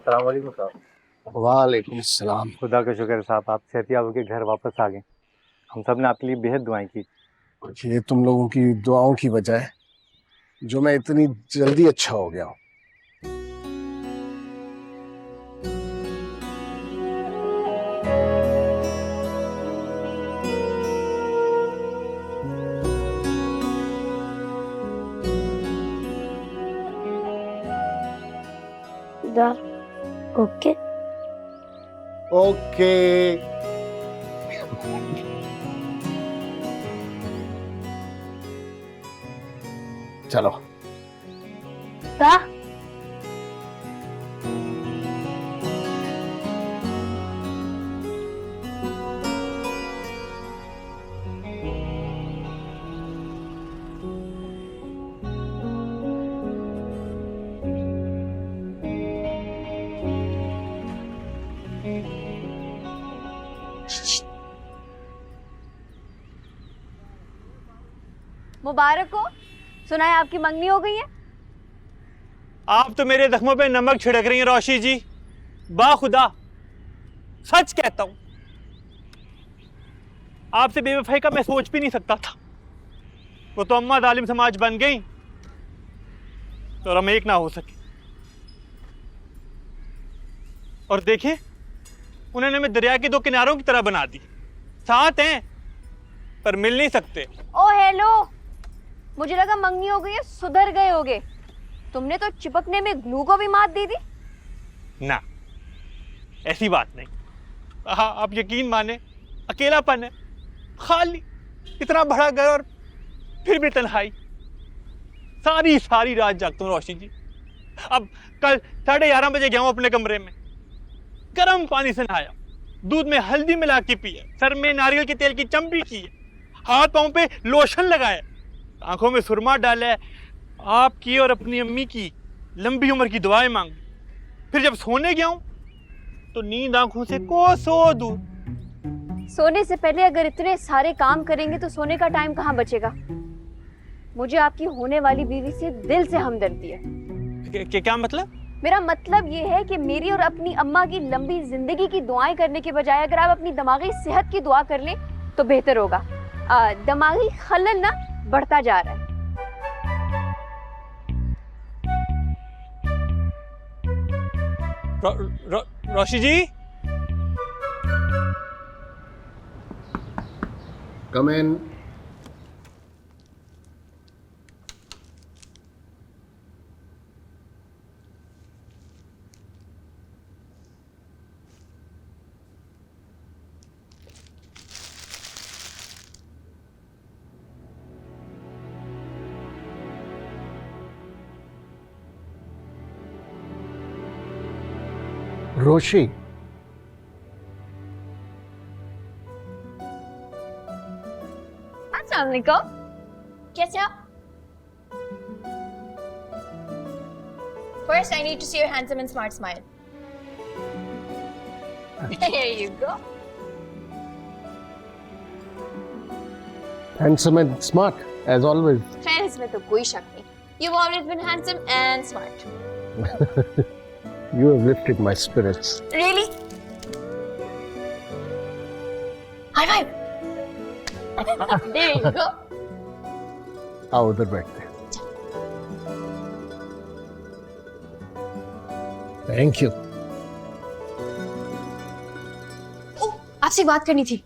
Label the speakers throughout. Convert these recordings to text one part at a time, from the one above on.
Speaker 1: अस्सलाम वालेकुम साहब।
Speaker 2: वालेकुम सलाम।
Speaker 1: खुदा का शुक्र साहब, आप सेहतियाब के घर वापस आ गए। हम सब ने आपके लिए बेहद दुआएं की।
Speaker 2: ये तुम लोगों की दुआओं की वजह है जो मैं इतनी जल्दी अच्छा हो गया हूँ।
Speaker 3: Okay
Speaker 2: okay. चलो।
Speaker 3: दा
Speaker 4: मुबारक हो। सुना है आपकी मंगनी हो गई है।
Speaker 5: आप तो मेरे जख्मों पे नमक छिड़क रही हैं रोशी जी। बाखुदा सच कहता हूं, आपसे बेवफाई का मैं सोच भी नहीं सकता था। वो तो अम्मा जालिम समाज बन गई तो हम एक ना हो सके। और देखें, उन्होंने हमें दरिया के दो किनारों की तरह बना दी। साथ हैं पर मिल नहीं सकते।
Speaker 4: ओ हेलो, मुझे लगा मंगनी हो गई है, सुधर गए होगे। तुमने तो चिपकने में ग्लू को भी मात दे दी।
Speaker 5: ना, ऐसी बात नहीं। हाँ, आप यकीन माने, अकेलापन है, खाली, इतना बड़ा घर और फिर भी तन्हाई। सारी सारी रात जागता हूँ रोशी जी। अब कल 11:30 बजे गया हूँ अपने कमरे में, गर्म पानी से नहाया, दूध में हल्दी मिला के पिया, सर में नारियल के तेल की चंपी की है, हाथ पांव पे लोशन लगाया, आंखों में सुरमा डाला है, आपकी और अपनी अम्मी की लंबी उम्र की दुआएं मांगी। फिर जब सोने गया हूं तो नींद आंखों से कोसों दूर।
Speaker 4: सोने से पहले अगर इतने सारे काम करेंगे तो सोने का टाइम कहाँ बचेगा। मुझे आपकी होने वाली बीवी से दिल से हमदर्दी है।
Speaker 5: क्या मतलब?
Speaker 4: मेरा मतलब ये है कि मेरी और अपनी अम्मा की लंबी जिंदगी की दुआएं करने के बजाय अगर आप अपनी दिमागी सेहत की दुआ कर लें तो बेहतर होगा। दिमागी खलल ना बढ़ता जा रहा है।
Speaker 5: रोशी जी,
Speaker 2: कम इन। रोशी,
Speaker 4: अस्सलाम वालेकुम।
Speaker 3: कैसे आप? First, I need to see your handsome and smart smile. There you go.
Speaker 2: handsome and smart as always.
Speaker 3: खैर इसमें तो कोई शक नहीं। You've always been handsome and smart.
Speaker 2: You have lifted my spirits.
Speaker 3: Really? High five. There you go.
Speaker 2: आओ उधर बैठते हैं। Thank you.
Speaker 6: आपसे बात करनी थी।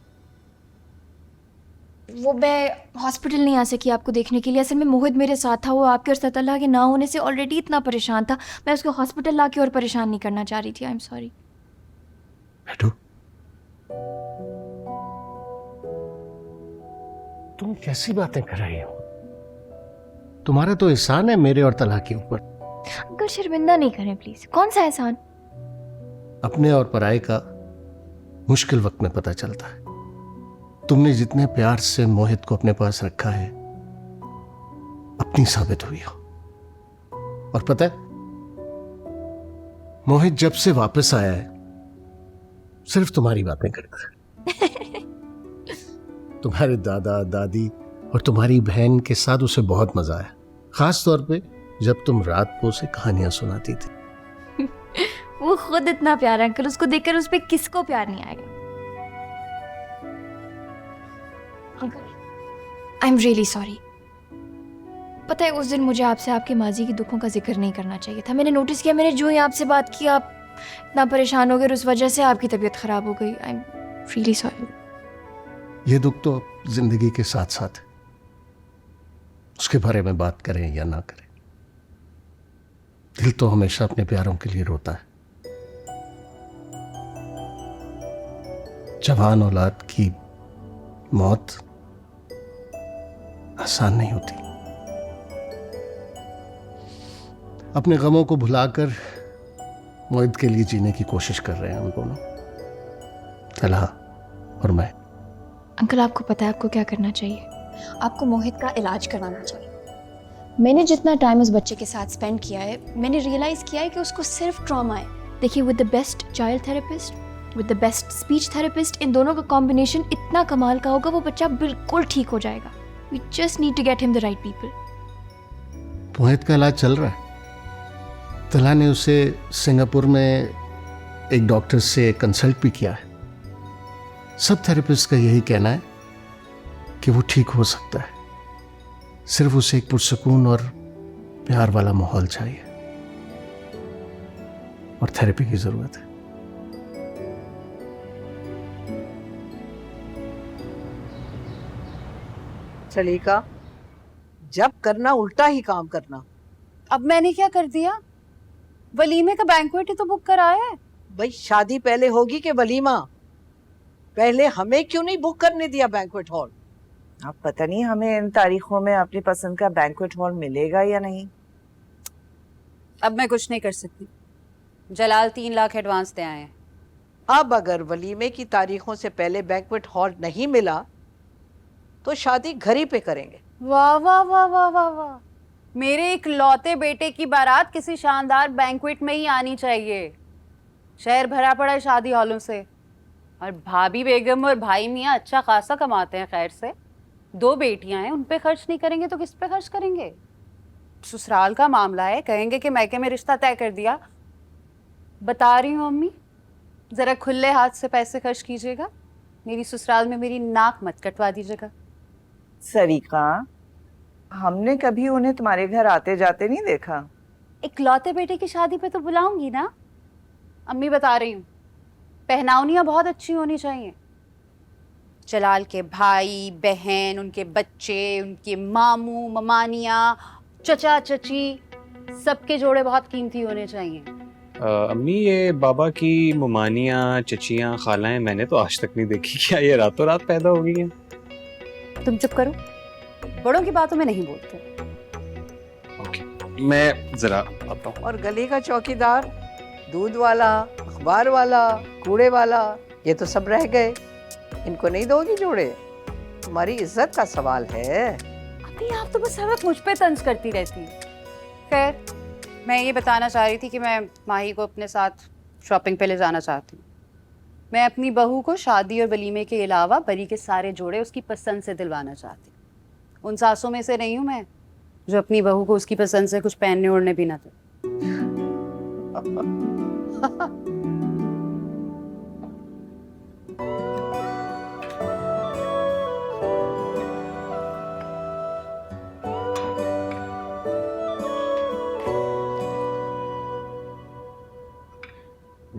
Speaker 6: वो मैं हॉस्पिटल नहीं आ सकी आपको देखने के लिए। असल में मोहित मेरे साथ था। वो आपके और सतल्ला के ना होने से ऑलरेडी इतना परेशान था। मैं उसको हॉस्पिटल ला के और परेशान नहीं करना चाह रही थी। I am sorry.
Speaker 2: बैठो। तुम कैसी बातें कर रही हो? तुम्हारा तो एहसान है मेरे और तला के ऊपर।
Speaker 6: अंकल शर्मिंदा नहीं करें प्लीज। कौन सा एहसान?
Speaker 2: अपने और पराये का मुश्किल वक्त में पता चलता है। तुमने जितने प्यार से मोहित को अपने पास रखा है, अपनी साबित हुई हो। और पता है, मोहित जब से वापस आया है सिर्फ तुम्हारी बातें करता है। तुम्हारे दादा दादी और तुम्हारी बहन के साथ उसे बहुत मजा आया, खास तौर पे जब तुम रात को उसे कहानियां सुनाती थी।
Speaker 6: वो खुद इतना प्यारा अंकल, उसको देखकर उस पे किसको प्यार नहीं आएगा। Uncle, I am really sorry. पता है उस दिन मुझे आपसे आपके माजी के दुखों का जिक्र नहीं करना चाहिए था। मैंने नोटिस किया, मैंने जो ही आपसे बात की आप इतना परेशान हो गए और उस वजह से आपकी तबीयत खराब हो गई। I am really sorry.
Speaker 2: ये दुख तो अब जिंदगी के साथ साथ है, उसके बारे में बात करें या ना करें, दिल तो हमेशा अपने प्यारों के लिए रोता है। जवान औलाद की मौत आसान नहीं होती। अपने गमों को भुलाकर मोहित के लिए जीने की कोशिश कर रहे हैं हम दोनों, तलहा और मैं।
Speaker 6: अंकल आपको पता है आपको क्या करना चाहिए? आपको मोहित का इलाज करवाना चाहिए। मैंने जितना टाइम उस बच्चे के साथ स्पेंड किया है, मैंने रियलाइज़ किया है कि उसको सिर्फ ट्रॉमा है। देखिए, with the best child therapist, with the best speech therapist, इन दोनों का कॉम्बिनेशन इतना कमाल का होगा, वो बच्चा बिल्कुल ठीक हो जाएगा। We just need to get him the right people.
Speaker 2: Mohit का इलाज चल रहा है। तलहा ने उसे सिंगापुर में एक डॉक्टर से कंसल्ट भी किया है। सब थेरेपिस्ट का यही कहना है कि वो ठीक हो सकता है, सिर्फ उसे एक पुरसकून और प्यार वाला माहौल चाहिए और थेरेपी की जरूरत है।
Speaker 7: सलीका, जब करना उल्टा ही काम करना।
Speaker 8: अब मैंने क्या कर दिया? वलीमे का बैंक्वेट ही तो बुक कराया है।
Speaker 7: भाई शादी पहले होगी कि वलीमा? पहले हमें क्यों नहीं बुक करने दिया बैंक्वेट हॉल?
Speaker 9: अब पता नहीं हमें इन तारीखों में अपनी पसंद का बैंक्वेट हॉल मिलेगा या नहीं।
Speaker 8: अब मैं कुछ नहीं कर सकती। जलाल 3 लाख एडवांस दे आए हैं।
Speaker 7: अब अगर वलीमे की तारीखों से पहले बैंक्वेट हॉल नहीं मिला तो शादी घर ही पे करेंगे।
Speaker 8: वाह वाह वाह वाह वाह वाह, मेरे इकलौते बेटे की बारात किसी शानदार बैंक्वेट में ही आनी चाहिए। शहर भरा पड़ा है शादी हॉलों से, और भाभी बेगम और भाई मियाँ अच्छा खासा कमाते हैं। खैर से 2 बेटियां हैं, उन पे खर्च नहीं करेंगे तो किस पे खर्च करेंगे? ससुराल का मामला है, कहेंगे कि मैके में रिश्ता तय कर दिया। बता रही हूँ अम्मी, जरा खुले हाथ से पैसे खर्च कीजिएगा। मेरी ससुराल में मेरी नाक मत कटवा दीजिएगा।
Speaker 9: सरीका, हमने कभी उन्हें तुम्हारे घर आते जाते नहीं देखा।
Speaker 8: इकलौते बेटे की शादी पे तो बुलाऊंगी ना। अम्मी बता रही हूँ, पहनावनियाँ बहुत अच्छी होनी चाहिए। जलाल के भाई बहन, उनके बच्चे, उनके मामू ममानियाँ, चचा चची, सबके जोड़े बहुत कीमती होने चाहिए।
Speaker 10: अम्मी, ये बाबा की ममानियाँ, चचियाँ, खालाएं मैंने तो आज तक नहीं देखी। क्या ये रातों रात पैदा हो गई हैं?
Speaker 8: तुम चुप करो, बड़ों की बातों में नहीं बोलते।
Speaker 10: ओके, मैं जरा आता हूँ।
Speaker 7: और गली का चौकीदार, दूध वाला, अखबार वाला, कूड़े वाला, ये तो सब रह गए। इनको नहीं दोगी जोड़े? तुम्हारी इज्जत का सवाल है।
Speaker 8: अभी आप तो बस हर वक्त मुझ पे तंज करती रहती। खैर, मैं ये बताना चाह रही थी कि मैं माही को अपने साथ शॉपिंग पे ले जाना चाहती हूँ। मैं अपनी बहू को शादी और वलीमे के अलावा बरी के सारे जोड़े उसकी पसंद से दिलवाना चाहती हूँ। उन सासों में से नहीं हूँ मैं जो अपनी बहू को उसकी पसंद से कुछ पहनने ओढ़ने भी ना दे।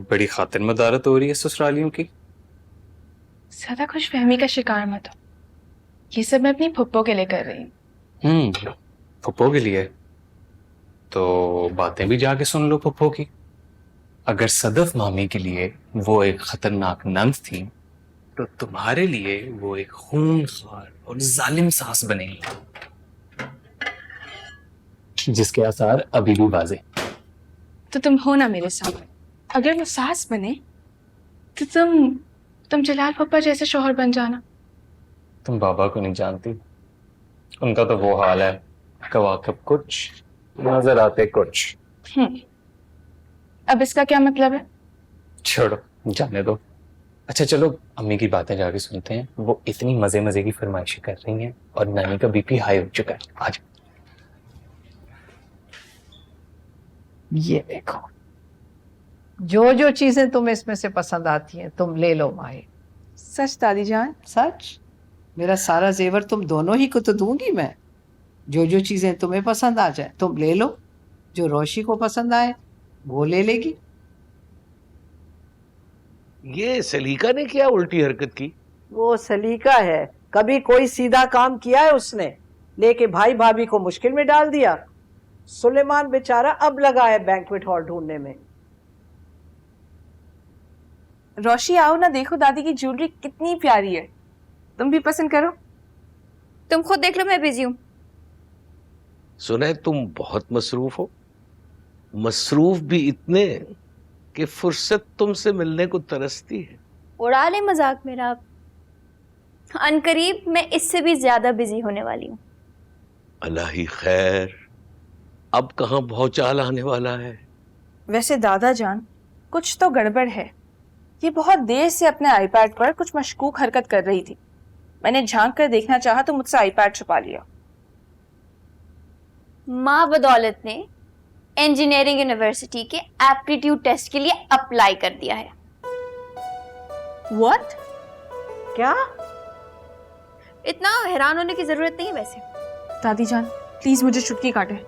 Speaker 10: बड़ी खातिर मदारत हो रही है ससुरालियों की।
Speaker 11: ज्यादा खुशफहमी का शिकार मत हो। ये सब मैं अपनी फुप्पो के लिए कर रही हूँ।
Speaker 10: फुप्पो के लिए? तो बातें भी जाके सुन लो फुप्पो की। अगर सदफ मामी के लिए वो एक खतरनाक नंद थी, तो तुम्हारे लिए वो एक खूंखार और जालिम सास बनेगी, जिसके आसार अभी भी वाजे।
Speaker 11: तो तुम हो ना मेरे सामने। अगर वो सास बने तो तुम जलाल पप्पा जैसे शौहर बन जाना।
Speaker 10: तुम बाबा को नहीं जानती, उनका तो वो हाल है, कवाकब कुछ नजर आते कुछ।
Speaker 11: अब इसका क्या मतलब है?
Speaker 10: छोड़ो, जाने दो। अच्छा चलो, अम्मी की बातें जाके सुनते हैं। वो इतनी मजे मजे की फरमाइशें कर रही हैं और नानी का बीपी हाई हो चुका है। आज ये देखो,
Speaker 7: जो जो चीजें तुम्हें इसमें से पसंद आती हैं तुम ले लो माए।
Speaker 9: सच दादी जान?
Speaker 7: सच, मेरा सारा जेवर तुम दोनों ही को तो दूंगी मैं। जो जो चीजें तुम्हें पसंद आ जाए तुम ले लो, जो रोशी को पसंद आए वो ले लेगी।
Speaker 12: ये सलीका ने क्या उल्टी हरकत की?
Speaker 7: वो सलीका है, कभी कोई सीधा काम किया है उसने? लेके भाई भाभी को मुश्किल में डाल दिया। सुलेमान बेचारा अब लगा है बैंक्वेट हॉल ढूंढने में।
Speaker 11: रोशी आओ ना, देखो दादी की ज्वेलरी कितनी प्यारी है, तुम भी पसंद करो।
Speaker 4: तुम खुद देख लो, मैं बिजी हूँ।
Speaker 12: सुना है तुम बहुत मसरूफ हो, मसरूफ भी इतने कि फुर्सत तुमसे मिलने को तरसती है।
Speaker 4: उड़ा ले मजाक मेरा। अनकरीब मैं इससे भी ज्यादा बिजी होने वाली हूँ।
Speaker 12: अल्लाह ही खैर, अब कहाँ भौचाल आने वाला है?
Speaker 11: वैसे दादा जान, कुछ तो गड़बड़ है। ये बहुत देर से अपने आईपैड पर कुछ मशकूक हरकत कर रही थी। मैंने झांक कर देखना चाहा तो मुझसे आईपैड छुपा लिया।
Speaker 4: माँ बदौलत ने इंजीनियरिंग यूनिवर्सिटी के एप्टीट्यूड टेस्ट के लिए अप्लाई कर दिया है।
Speaker 11: What?
Speaker 7: क्या?
Speaker 4: इतना हैरान होने की जरूरत नहीं है वैसे।
Speaker 11: दादी जान प्लीज मुझे चुटकी काटे।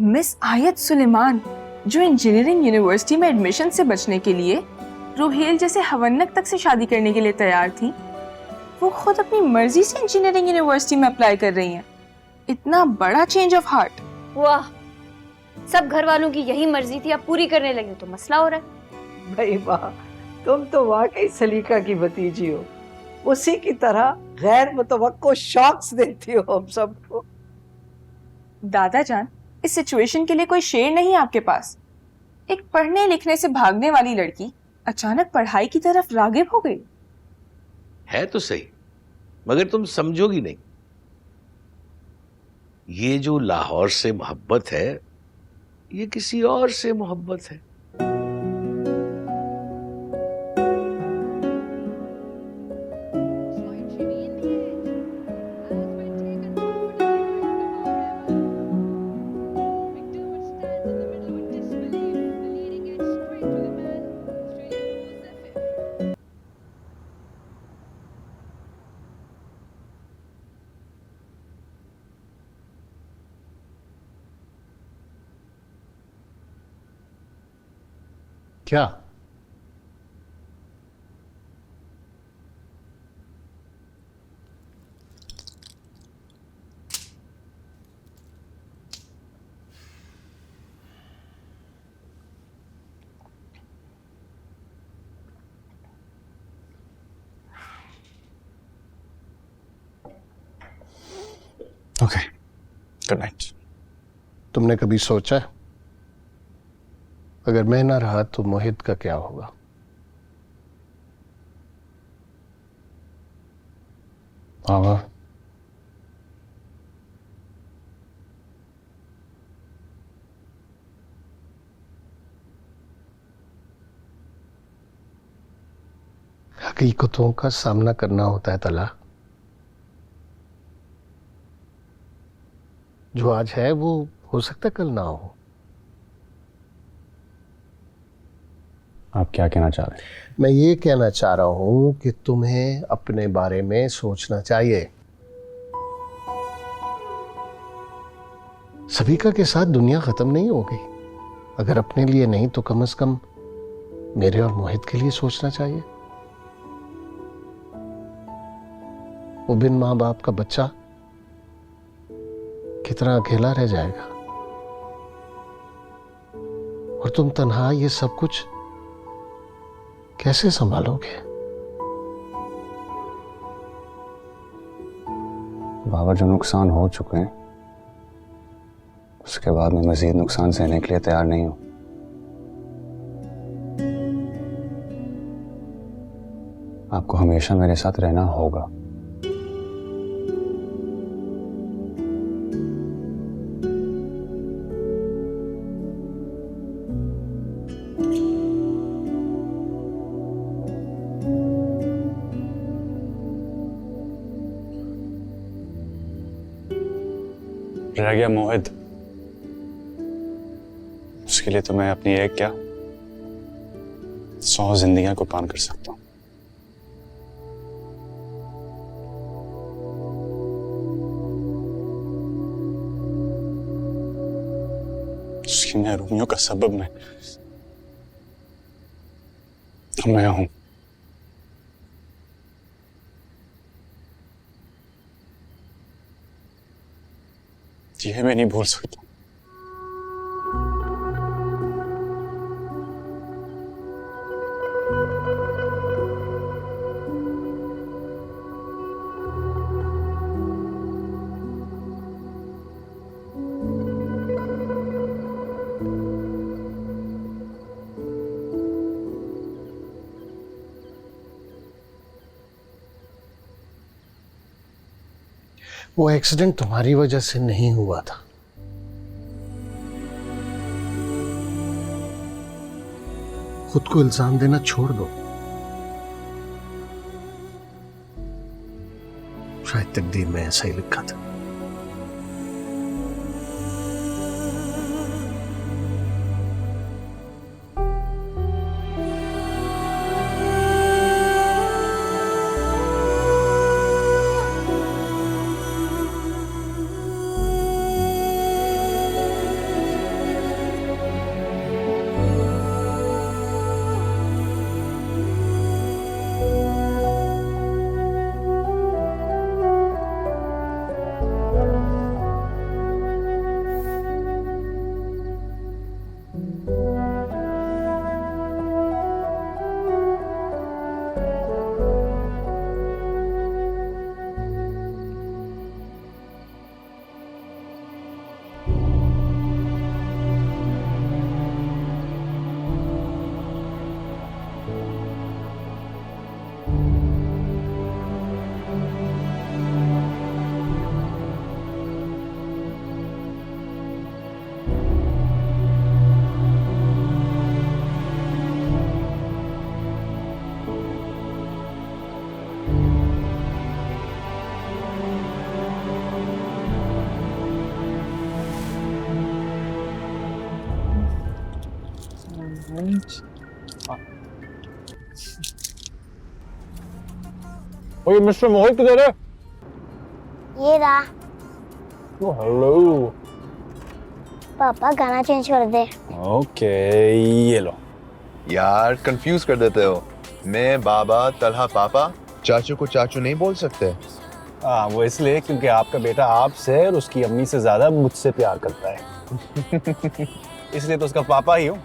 Speaker 11: मिस आयत सुलेमान, जो इंजीनियरिंग यूनिवर्सिटी में एडमिशन से बचने के लिए रोहेल जैसे हवन्नक तक से शादी करने के लिए तैयार थी, वो खुद अपनी मर्जी से इंजीनियरिंग यूनिवर्सिटी में अप्लाई कर रही हैं। इतना बड़ा चेंज ऑफ हार्ट।
Speaker 4: वाह, सब घर वालों की यही मर्जी थी, अब पूरी करने लगी तो मसला हो रहा है।
Speaker 7: भाई वाह, तुम तो वाकई सलीका की भतीजी हो। उसी की तरह गैर मुतवक्को शॉक्स देती हो हम सबको।
Speaker 11: दादा जान, इस सिचुएशन के लिए कोई शेर नहीं है आपके पास? एक पढ़ने लिखने से भागने वाली लड़की अचानक पढ़ाई की तरफ रागिब हो गई।
Speaker 12: है तो सही, मगर तुम समझोगी नहीं। ये जो लाहौर से मोहब्बत है, ये किसी और से मोहब्बत है।
Speaker 2: क्या?
Speaker 10: Okay, good night.
Speaker 2: तुमने कभी सोचा अगर मैं ना रहा तो मोहित का क्या होगा?
Speaker 10: बाबा,
Speaker 2: हकीकतों का सामना करना होता है तला। जो आज है वो हो सकता है कल ना हो।
Speaker 10: आप क्या कहना चाह रहे हैं?
Speaker 2: मैं ये कहना चाह रहा हूं कि तुम्हें अपने बारे में सोचना चाहिए। सभी के साथ दुनिया खत्म नहीं होगी। अगर अपने लिए नहीं तो कम से कम मेरे और मोहित के लिए सोचना चाहिए। वो बिन मां बाप का बच्चा कितना अकेला रह जाएगा, और तुम तन्हा ये सब कुछ कैसे संभालोगे?
Speaker 10: बाबा, जो नुकसान हो चुके हैं उसके बाद मैं मजीद नुकसान सहने के लिए तैयार नहीं हूं। आपको हमेशा मेरे साथ रहना होगा। रह गया मोहित, उसके लिए तुम्हें अपनी एक क्या
Speaker 13: 100 जिंदगियां कुर्बान कर सकता हूँ। उसकी महरूमियों का सबब मैं हूं। ये मैं नहीं भूल सकता।
Speaker 2: वो एक्सीडेंट तुम्हारी वजह से नहीं हुआ था। खुद को इल्जाम देना छोड़ दो। शायद तकदीर में ऐसा ही लिखा था।
Speaker 5: ओए मिस्टर मोहित किधर है?
Speaker 14: ये रहा।
Speaker 13: हेलो
Speaker 14: पापा गाना चेंज कर दे।
Speaker 13: ओके, ये लो।
Speaker 15: यार कंफ्यूज कर देते हो। मैं बाबा, तलहा पापा, चाचू को चाचू नहीं बोल सकते?
Speaker 13: हाँ, वो इसलिए क्योंकि आपका बेटा आपसे और उसकी अम्मी से ज्यादा मुझसे प्यार करता है। इसलिए तो उसका पापा ही हूँ।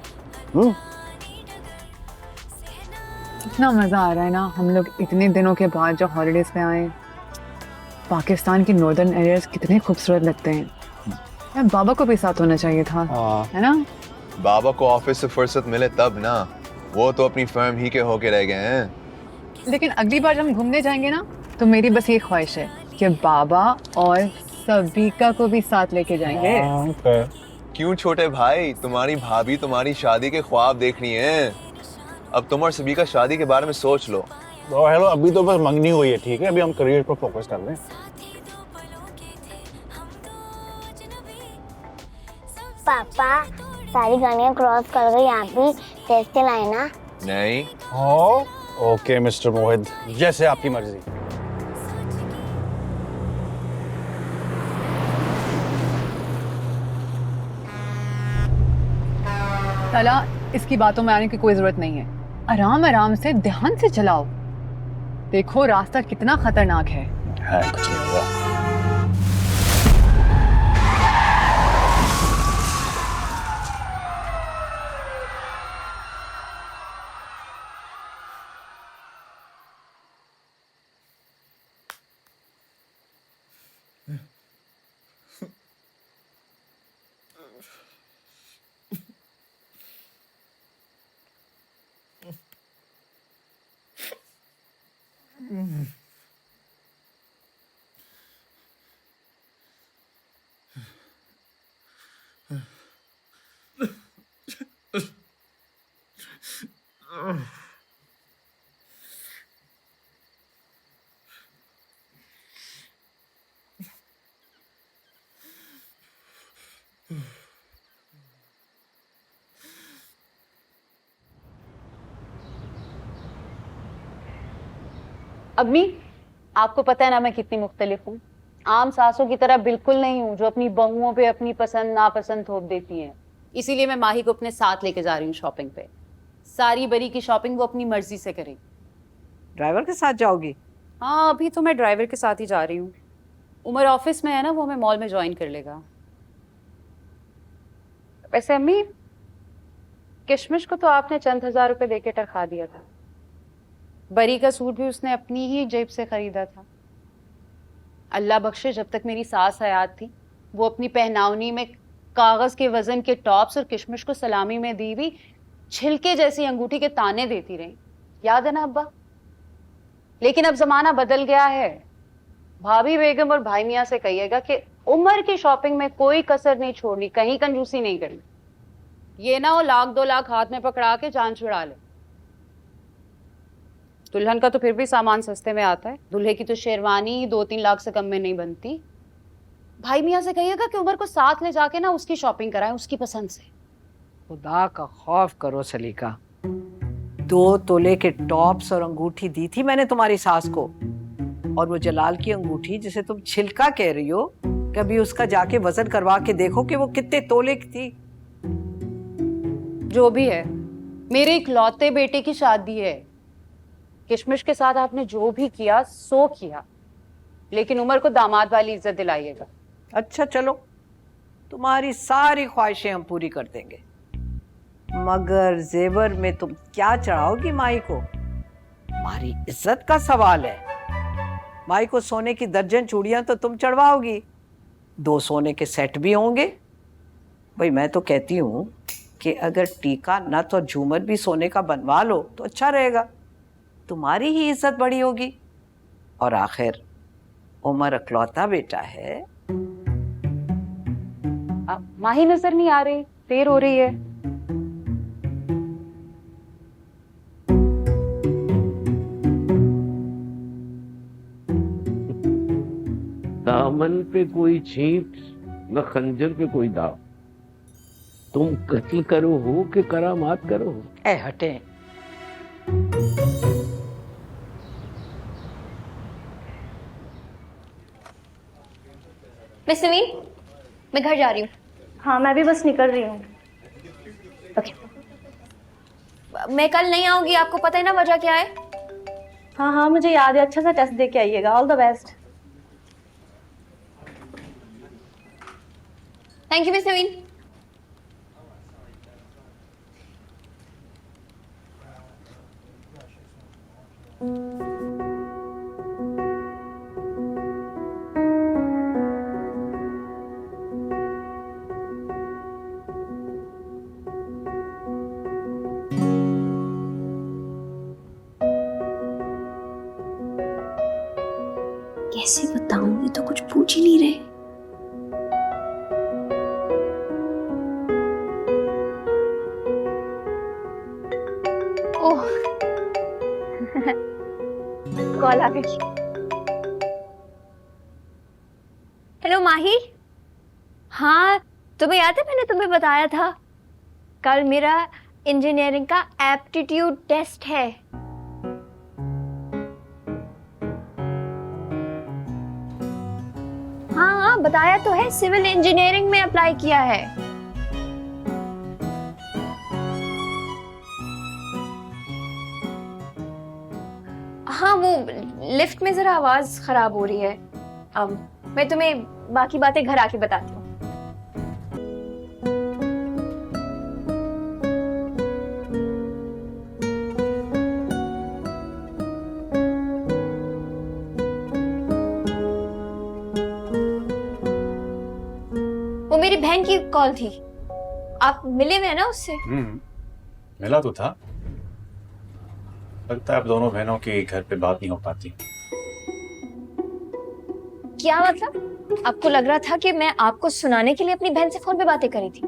Speaker 8: इतना मजा आ रहा है ना, हम लोग इतने दिनों के बाद जो हॉलिडेज पे आए। पाकिस्तान के नॉर्दर्न एरियाज कितने खूबसूरत लगते हैं। यार बाबा को भी साथ होना चाहिए था, है ना?
Speaker 15: बाबा को ऑफिस से फुर्सत मिले तब ना, वो तो अपनी फर्म ही के होके रह गए हैं।
Speaker 8: लेकिन अगली बार जब हम घूमने जाएंगे ना, तो मेरी बस ये ख्वाहिश है कि बाबा और सबिका को भी साथ लेके जाएंगे।
Speaker 15: क्यों छोटे भाई, तुम्हारी भाभी तुम्हारी शादी के ख्वाब देख रही हैं। अब तुम और सबिका शादी के बारे में सोच लो।
Speaker 13: हेलो, अभी तो बस मंगनी हुई है, ठीक है? अभी हम करियर पर फोकस कर रहे हैं।
Speaker 14: पापा सारी गाड़ियाँ क्रॉस कर गई, यहाँ भी देख के लाए ना।
Speaker 15: नहीं।
Speaker 13: ओके मिस्टर मोहित, जैसे आपकी मर्जी।
Speaker 8: तला, इसकी बातों में आने की कोई जरूरत नहीं है। आराम आराम से ध्यान से चलाओ। देखो रास्ता कितना खतरनाक है।
Speaker 13: कुछ नहीं होगा।
Speaker 8: अम्मी, आपको पता है ना मैं कितनी मुख्तलिफ हूँ। आम सासों की तरह बिल्कुल नहीं हूँ जो अपनी बहुओं पे अपनी पसंद नापसंद थोप देती हैं। इसीलिए मैं माही को अपने साथ लेके जा रही हूँ शॉपिंग पे। सारी बरी की शॉपिंग वो अपनी मर्जी से करेगी।
Speaker 7: ड्राइवर के साथ जाओगी?
Speaker 8: हाँ, अभी तो मैं ड्राइवर के साथ ही जा रही हूँ। उमर ऑफिस में है ना, वो हमें मॉल में ज्वाइन कर लेगा। वैसे अम्मी, किशमिश को तो आपने चंद हजार रुपए देके टरखा दिया था। बरी का सूट भी उसने अपनी ही जेब से खरीदा था। अल्लाह बख्शे, जब तक मेरी सास हयात थी वो अपनी पहनावनी में कागज के वजन के टॉप्स और किशमिश को सलामी में दी हुई छिलके जैसी अंगूठी के ताने देती रही। याद है ना अब्बा? लेकिन अब जमाना बदल गया है। भाभी बेगम और भाई मियाँ से कहिएगा कि उमर की शॉपिंग में कोई कसर नहीं छोड़नी, कहीं कंजूसी नहीं करनी। ये ना हो 1-2 लाख हाथ में पकड़ा के जान छुड़ा ले। दुल्हन का तो फिर भी सामान सस्ते में आता है, दूल्हे की तो शेरवानी ही 2-3 लाख से कम में नहीं बनती। भाई मियाँ से कहिएगा कि उमर को साथ ले जाके ना उसकी शॉपिंग कराएं, उसकी पसंद से।
Speaker 7: खुदा का खौफ करो सलीका, 2 तोले के टॉप्स और अंगूठी दी थी मैंने तुम्हारी सास को, और वो जलाल की अंगूठी जिसे तुम छिलका कह रही हो, कभी उसका जाके वजन करवा के देखो कि वो कितने तोले की थी।
Speaker 8: जो भी है, मेरे इकलौते बेटे की शादी है। किशमिश के साथ आपने जो भी किया सो किया, लेकिन उमर को दामाद वाली इज्जत दिलाइएगा।
Speaker 7: अच्छा चलो, तुम्हारी सारी ख्वाहिशें हम पूरी कर देंगे, मगर जेवर में तुम क्या चढ़ाओगी माई को? हमारी इज्जत का सवाल है। माई को सोने की दर्जन चूड़ियां तो तुम चढ़वाओगी, 2 सोने के सेट भी होंगे। भाई मैं तो कहती हूँ कि अगर टीका नथ और झूमर भी सोने का बनवा लो तो अच्छा रहेगा, तुम्हारी ही इज्जत बड़ी होगी। और आखिर उमर अकलौता बेटा है।
Speaker 8: माही नजर नहीं आ रही, देर हो रही है।
Speaker 12: दामन पे कोई छींट न खंजर पे कोई दाव। तुम कत्ल करो हो कि करामात करो हो?
Speaker 7: ए हटे।
Speaker 4: मिस नवीन, मैं घर जा रही हूँ।
Speaker 6: हाँ, मैं भी बस निकल रही हूँ।
Speaker 4: ओके। मैं कल नहीं आऊंगी, आपको पता है ना वजह क्या है?
Speaker 6: हाँ हाँ, मुझे याद है। अच्छा सा टेस्ट दे के आइएगा। All the best.
Speaker 4: Thank you miss Naveen.
Speaker 6: कैसे बताऊं, ये तो कुछ पूछ ही नहीं रहे।
Speaker 4: ओह कॉल आ गई। हेलो माही। हाँ, तुम्हें याद है मैंने तुम्हें बताया था कल मेरा इंजीनियरिंग का एप्टीट्यूड टेस्ट है। हाँ, बताया तो है, सिविल इंजीनियरिंग में अप्लाई किया है। हाँ, वो लिफ्ट में जरा आवाज खराब हो रही है। अब मैं तुम्हें बाकी बातें घर आके बताती हूँ। वो मेरी बहन की कॉल थी। आप मिले हुए हैं ना उससे?
Speaker 13: मिला तो था। लगता है अब दोनों बहनों की घर पे बात नहीं हो पाती।
Speaker 4: क्या मतलब? आपको लग रहा था कि मैं आपको सुनाने के लिए अपनी बहन से फोन पे बातें करी थी?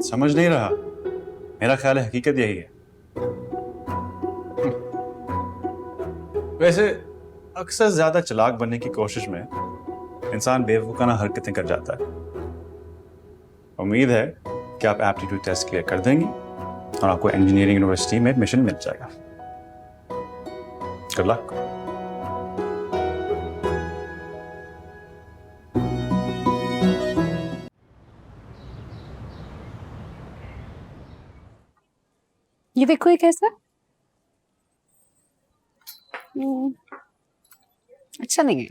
Speaker 13: समझ नहीं रहा। मेरा ख्याल है हकीकत यही है। वैसे अक्सर ज्यादा चालाक बनने की कोशिश में इंसान बेवकूफाना हरकतें कर जाता है। उम्मीद है कि आप एप्टीट्यूड टेस्ट क्लियर कर देंगी और आपको इंजीनियरिंग यूनिवर्सिटी में एडमिशन मिल जाएगा। Good luck.
Speaker 8: ये देखो ये कैसा अच्छा नहीं है।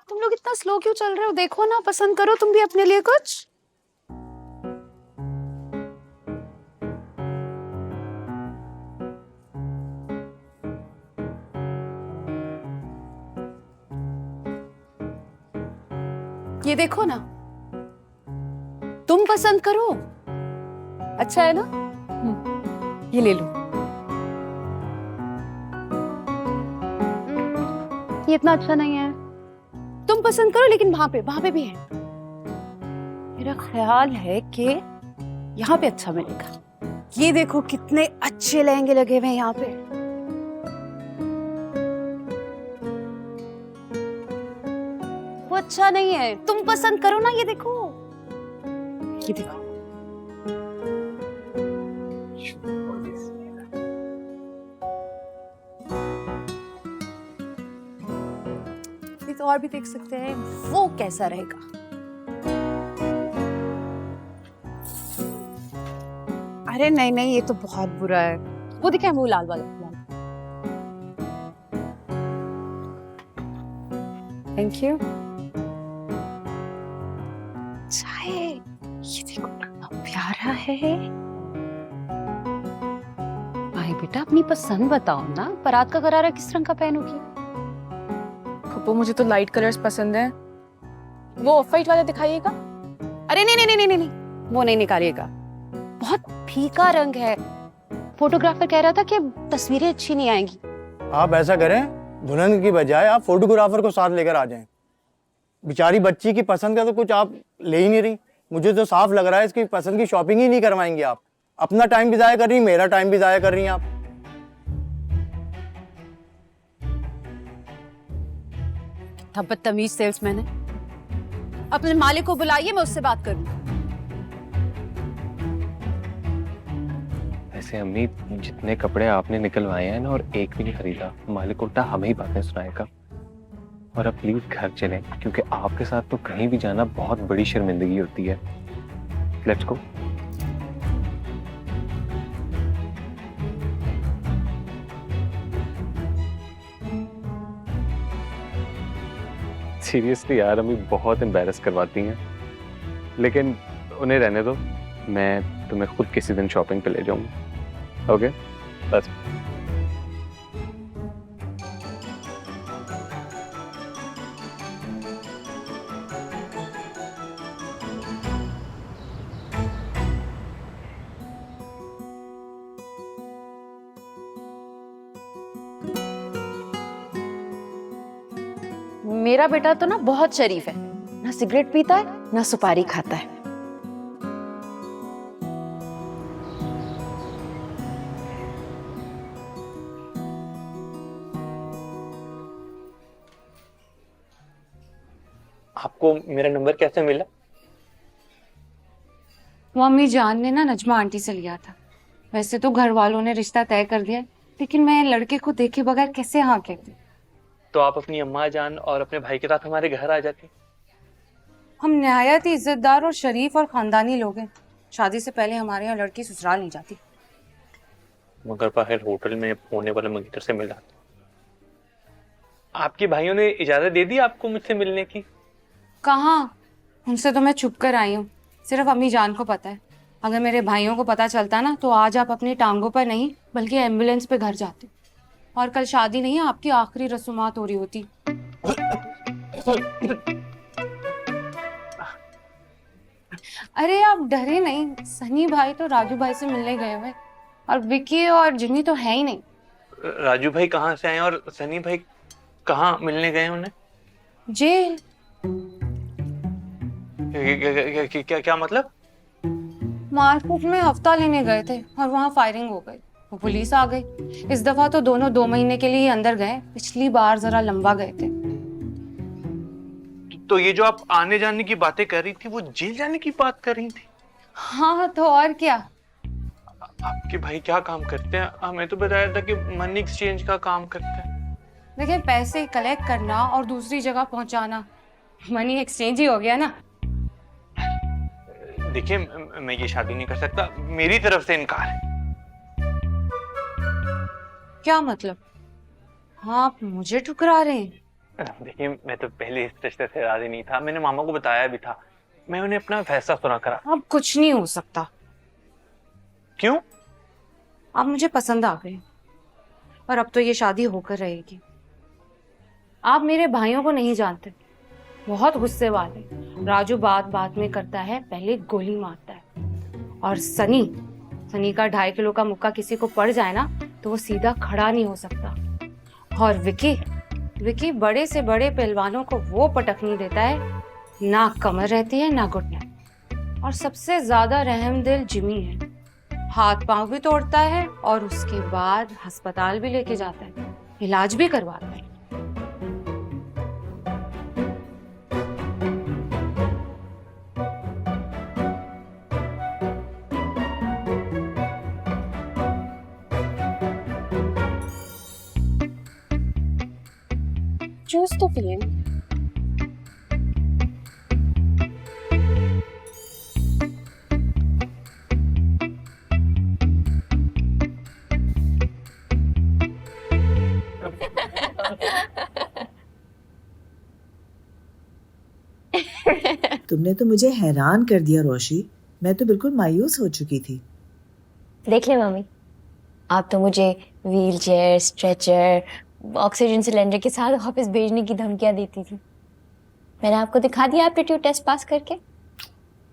Speaker 8: तुम लोग इतना स्लो क्यों चल रहे हो? देखो ना, पसंद करो तुम भी अपने लिए कुछ। ये देखो ना, तुम पसंद करो, अच्छा है ना? ये ले लो। ये इतना अच्छा नहीं है, तुम पसंद करो, लेकिन वहां पे भी है। मेरा ख्याल है कि यहाँ पे अच्छा मिलेगा। ये देखो कितने अच्छे लहंगे लगे हुए हैं यहाँ पे। वो अच्छा नहीं है, तुम पसंद करो ना। ये देखो, ये देखो। ये तो और भी देख सकते हैं, वो कैसा रहेगा। अरे नहीं नहीं, ये तो बहुत बुरा है। वो दिखाए, वो लाल वाला। Thank you. चाहे ये देखो कितना प्यारा है। भाई बेटा, अपनी पसंद बताओ ना। बारात का करारा किस रंग का पहनोगी?
Speaker 11: पप्पू, मुझे तो लाइट कलर्स पसंद है। वो ऑफ वाइट वाला दिखाइएगा।
Speaker 8: अरे नहीं नहीं नहीं नहीं नहीं, वो नहीं निकालिएगा, बहुत फीका रंग है। फोटोग्राफर कह रहा था कि तस्वीरें अच्छी नहीं आएंगी।
Speaker 16: आप ऐसा करें, दुल्हन की बजाय आप फोटोग्राफर को साथ लेकर आ जाएं। बेचारी बच्ची की पसंद का तो कुछ आप ले ही नहीं रही। मुझे तो साफ लग रहा है इसकी पसंद की शॉपिंग ही नहीं करवाएंगे आप। अपना टाइम भी जाया कर रही, मेरा टाइम भी जाया कर रही हैं आप।
Speaker 8: कितना बदतमीज सेल्समैन है। अपने मालिक को बुलाइए, मैं उससे बात करूं।
Speaker 10: ऐसे अम्मी, जितने कपड़े आपने निकलवाए हैं ना, और एक भी नहीं खरीदा, मालिक उल्टा हमें ही बातें सुनाएगा। और अब प्लीज घर चलें, क्योंकि आपके साथ तो कहीं भी जाना बहुत बड़ी शर्मिंदगी होती है। Let's go. सीरियसली यार, अम्मी बहुत एम्बैरस करवाती हैं, लेकिन उन्हें रहने दो। मैं तुम्हें खुद किसी दिन शॉपिंग पे ले जाऊंगा। ओके, बस।
Speaker 8: मेरा बेटा तो ना बहुत शरीफ है, ना सिगरेट पीता है, ना सुपारी खाता है।
Speaker 5: आपको मेरा नंबर कैसे मिला?
Speaker 17: वो अम्मी जान ने ना नजमा आंटी से लिया था। वैसे तो घर वालों ने रिश्ता तय कर दिया, लेकिन मैं लड़के को देखे बगैर कैसे हाँ कहती।
Speaker 5: तो आप अपनी अम्मा जान और अपने भाई के साथ हमारे घर आ जाते।
Speaker 17: हम नहायत ही इज्जतदार और शरीफ और खानदानी लोग हैं। शादी से पहले हमारे यहाँ लड़की ससुराल नहीं जाती।
Speaker 5: मगर बाहर होटल में होने वाले मंगेतर से मिला। आपके भाइयों ने इजाजत दे दी आपको मुझसे मिलने की?
Speaker 17: कहाँ, उनसे तो मैं छुप कर आई हूँ। सिर्फ अम्मी जान को पता है। अगर मेरे भाइयों को पता चलता ना, तो आज आप अपनी टांगों पर नहीं बल्कि एम्बुलेंस पे घर जाते। और कल शादी नहीं है, आपकी आखिरी रस्मात हो रही होती। अरे आप डरे नहीं, सनी भाई तो राजू भाई से मिलने गए हुए, और विकी और जिमी तो है ही नहीं।
Speaker 5: राजू भाई कहाँ से आए और सनी भाई कहाँ मिलने गए उन्हें?
Speaker 17: जेल।
Speaker 5: क्या मतलब?
Speaker 17: मारकूट में हफ्ता लेने गए थे और वहाँ फायरिंग हो गई। वो पुलिस आ गई। इस दफा तो दोनों 2 महीने के लिए अंदर गए, पिछली बार जरा लंबा गए थे।
Speaker 5: तो ये जो आप आने जाने की बातें कर रही थी, वो जेल जाने की बात कर रही थी?
Speaker 17: हाँ तो और क्या।
Speaker 5: आपके भाई क्या काम करते हैं? हमें तो बताया था कि मनी एक्सचेंज का काम करते हैं।
Speaker 17: देखिए, पैसे कलेक्ट करना और दूसरी जगह पहुंचाना मनी एक्सचेंज ही हो गया ना।
Speaker 5: देखिए मैं ये शादी नहीं कर सकता, मेरी तरफ से इनकार है।
Speaker 17: क्या मतलब? हाँ, आप मुझे ठुकरा रहे हैं?
Speaker 5: देखिए मैं तो पहले इस रिश्ते से राजी नहीं था, मैंने मामा को बताया भी था, मैं उन्हें अपना फैसला सुना करा।
Speaker 17: अब कुछ नहीं हो सकता।
Speaker 5: क्यों?
Speaker 17: आप मुझे पसंद आ गए और अब तो ये शादी होकर रहेगी। आप मेरे भाइयों को नहीं जानते, बहुत गुस्से वाले। राजू बात बात में करता है, पहले गोली मारता है। और सनी का 2.5 किलो का मुक्का किसी को पड़ जाए ना तो वो सीधा खड़ा नहीं हो सकता। और विकी बड़े से बड़े पहलवानों को वो पटकनी देता है, ना कमर रहती है ना घुटने। और सबसे ज्यादा रहमदिल जिमी है, हाथ पांव भी तोड़ता है और उसके बाद अस्पताल भी लेके जाता है, इलाज भी करवाता है।
Speaker 6: चूज तो फिल्म।
Speaker 9: तुमने तो मुझे हैरान कर दिया रोशी, मैं तो बिल्कुल मायूस हो चुकी थी।
Speaker 4: देख ले मम्मी, आप तो मुझे wheel chair, stretcher, oxygen cylinder के साथ ऑफिस भेजने की धमकियां देती थी। मैंने आपको दिखा दिया एप्टीट्यूड टेस्ट पास करके।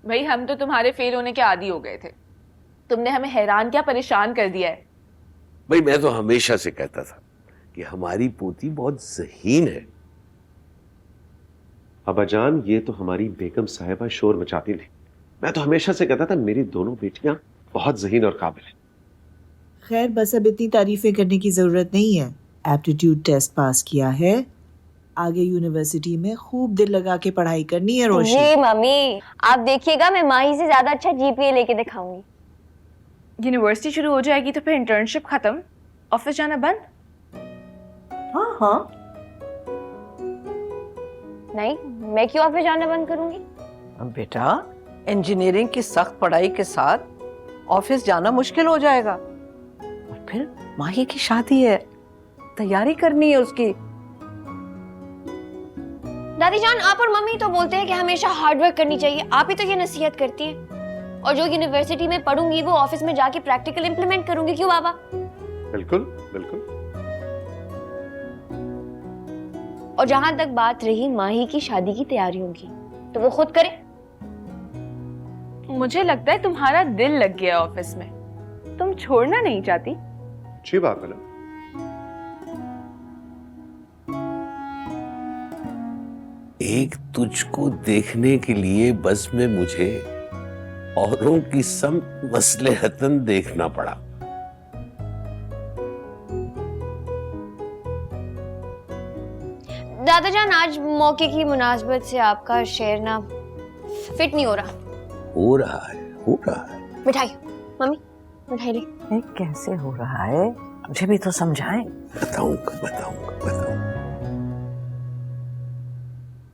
Speaker 11: भाई हम तो तुम्हारे फेल होने के आदी हो गए थे, तुमने हमें हैरान क्या परेशान कर दिया है।
Speaker 12: भाई मैं तो हमेशा से कहता था कि हमारी पोती बहुत ज़हीन है।
Speaker 18: अब्बाजान, ये तो हमारी बेगम साहिबा शोर मचाती नहीं। मैं तो हमेशा से कहता था मेरी दोनों बेटियां बहुत ज़हीन और काबिल हैं।
Speaker 9: खैर बस अब इतनी तारीफें करने की जरूरत नहीं है। एप्टीट्यूड टेस्ट पास किया है, आगे यूनिवर्सिटी में खूब दिल लगा के पढ़ाई करनी है रोशी।
Speaker 4: जी मम्मी, आप देखिएगा मैं माही से ज्यादा अच्छा जीपीए लेके दिखाऊंगी।
Speaker 11: यूनिवर्सिटी शुरू हो जाएगी तो फिर इंटर्नशिप खत्म, ऑफिस जाना बंद।
Speaker 7: हाँ
Speaker 4: नहीं, मैं क्यों ऑफिस जाना बंद करूंगी?
Speaker 7: अब बेटा इंजीनियरिंग की सख्त पढ़ाई के साथ ऑफिस जाना मुश्किल हो जाएगा, और फिर माही की शादी है, तैयारी करनी है उसकी।
Speaker 4: दादी जान, आप और मम्मी तो बोलते हैं कि हमेशा हार्ड वर्क करनी चाहिए, आप ही तो ये नसीहत करती हैं। और जो यूनिवर्सिटी में पढ़ूंगी वो ऑफिस में जाके प्रैक्टिकल इंप्लीमेंट करूंगी, क्यों बाबा?
Speaker 18: बिल्कुल बिल्कुल।
Speaker 4: और जहां तक बात रही माही की शादी की तैयारियों की, तो वो खुद करे।
Speaker 11: मुझे लगता है तुम्हारा दिल लग गया ऑफिस में, तुम छोड़ना नहीं चाहती।
Speaker 18: अच्छी बात है ना।
Speaker 12: एक तुझको देखने के लिए बस में मुझे औरों की सब मसलहतन देखना पड़ा।
Speaker 4: दादा जान, आज मौके की मुनासबत से आपका शेर ना फिट नहीं हो रहा।
Speaker 12: हो रहा है।
Speaker 4: मिठाई, मम्मी मिठाई ले।
Speaker 7: कैसे हो रहा है, मुझे भी तो समझाएं।
Speaker 12: बताऊंगा।